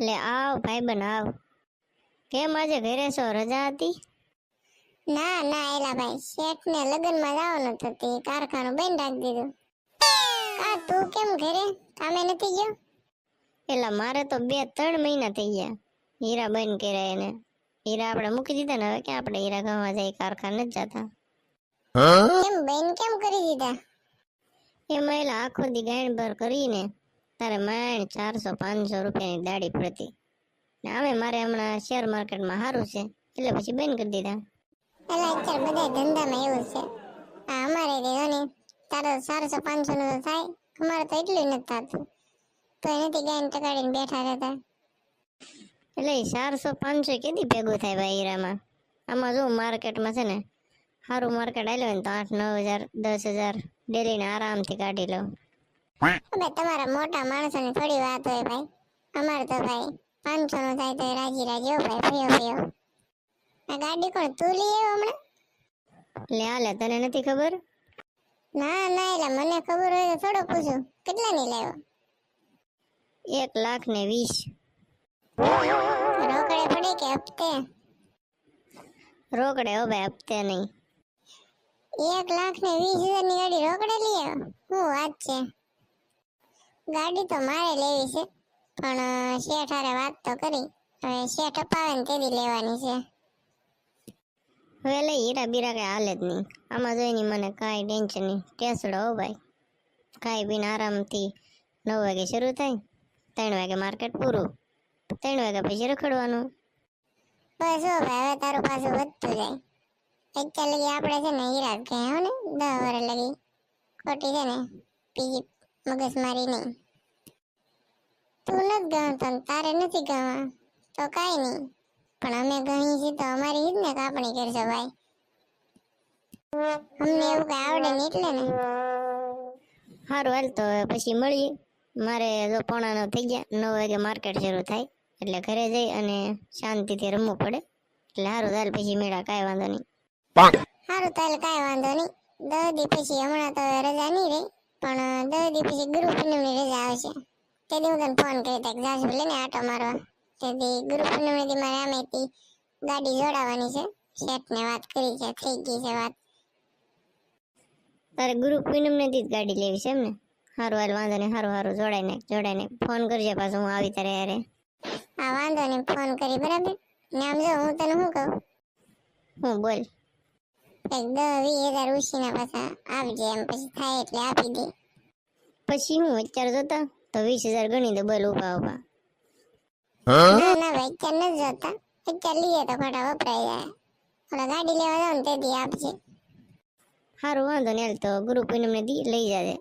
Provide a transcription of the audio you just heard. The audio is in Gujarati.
લે આવ ભાઈબંધ આવ. કેમ આજે ઘરે છો, રજા હતી? ના ના એલા ભાઈ, શેઠ ને લગ્નમાં જવાનું હતું તે કારખાનું બંધ રાખી દીધું. કા તું કેમ ઘરે કામે નથી ગયો? એલા મારે તો 2-3 મહિના થઈ ગયા હીરા બંધ કર્યા એને. હીરા આપણે મૂકી દીધા ને, હવે ક્યાં આપણે હીરા ગણવા જાય, કારખાને જ જતા. કેમ બંધ કેમ કરી દીધા? એમાં એલા આખો દી ગાયણ ભર કરીને તારે માંડ 400-500 રૂપિયાની દાડી પડતી. ને આમે મારે હમણાં શેર માર્કેટમાં સારું છે એટલે પછી બંધ કરી દીધા. એલા અત્યારે બધા ધંધામાં એવું છે. આ અમારે રેવાની તારો 400-500 નું તો થાય, અમારે તો એટલું નથી થતું. તો એનાથી ગાયન ટકાડીને બેઠા રહેતા. એટલે 400-500 કેદી ભેગું થાય ભાઈ હીરામાં? આમાં જો માર્કેટમાં છે ને સારું માર્કેટ આવ્યું ને તો 8-9 હજાર 10 હજાર ડેલીને આરામથી કાઢી લઉં. હવે તમારા મોટા માણસોની થોડી વાત હોય ભાઈ. અમારે તો ભાઈ 500 નું થાય તો રાજી રાજી હો ભાઈ, ફયો ફયો. આ ગાડી કોણ તું લઈ આવ્યો હમણાં? લે હાલે, તને નથી ખબર? ના ના એલા મને ખબર હોય તો થોડો પૂછું, કેટલાની લાવ્યો? 1,20,000. રોકડે પડે કે હપ્તે? રોકડે હો ભાઈ, હપ્તે નહીં. 1,20,000 ની ગાડી રોકડે લઈ આવ્યો? શું વાત છે? ગાડી તો મારે લેવી છે, પણ શેઠ હારે વાત તો કરી. હવે શેઠ અપાવે ને તેદી લેવાની છે. હવે લઈ હીરા બીરા કઈ હાલે જ નહીં. આમાં જોઈને મને કાંઈ ટેન્શન નહીં, ટેસડો હો ભાઈ. ખાઈ પીને આરામથી 9 વાગે શરૂ થાય, 3 વાગે માર્કેટ પૂરું, 3 વાગે પછી રખડવાનું. બસ હો ભાઈ, હવે તારું પાછું વધતું જાય. અત્યાર લગી આપણે છે ને હીરા જ ગયા હો ને, 10 વર્ષ લગી. ખોટી છે ને બીજી મગજમારી નહીં. તું નથી ગણતો ને તારે નથી ગણવા તો કાંઈ નહીં, પણ અમે ગણી છીએ તો અમારી જ ને કાપણી કરશો ભાઈ. અમને એવું કઈ આવડે નહીં એટલે ને. સારું હાલ તો હવે પછી મળીએ. મારે જો 8:45 થઈ ગયા, 9 વાગે માર્કેટ શરૂ થાય એટલે ઘરે જઈ અને શાંતિથી રમવું પડે. એટલે સારું હાલ પછી મેળા, કાંઈ વાંધો નહીં. સારું તાલે કાંઈ વાંધો નહીં. 10 દી પછી, હમણાં તો રજા નહીં રહી, પણ 10 દી પછી ગુરુ પૂનમની રજા આવશે. તેથી હું તને ફોન કરી દઉં, જાજુ લઈને આટો મારવા. તેથી ગુરુ પૂનમની દી મારે આમેથી ગાડી જોડાવાની છે. શેઠને વાત કરી છે, થઈ ગઈ છે વાત. તારે ગુરુ પૂનમને દી જ ગાડી લેવી છે એમ ને? સારું હાલ, વાંધો નહીં. સારું જોડાઈને ફોન કરજે પાછો, હું આવી તારે યારે. હા વાંધો નહીં, ફોન કરી બરાબર. ને આમ જો હું તને શું કહું, હું બોલ. કંઈક 10-20 હજાર ઉછીના પાછા આપજે, એમ પછી થાય એટલે આપી દે. પછી હું અત્યારે જોતા તો 20,000 ગણી દે, બોલ ઉભા ઉભા. ના ના ભાઈ, અત્યારે નથી જોતા. અત્યારે લઈએ તો ખોટા વપરાઈ જાય. ઓલા ગાડી લેવા જાવ ને તેથી આપજે. સારું વાંધો નહીં હાલ, તો ગુરુ પૂનમને દી લઈ જાજે.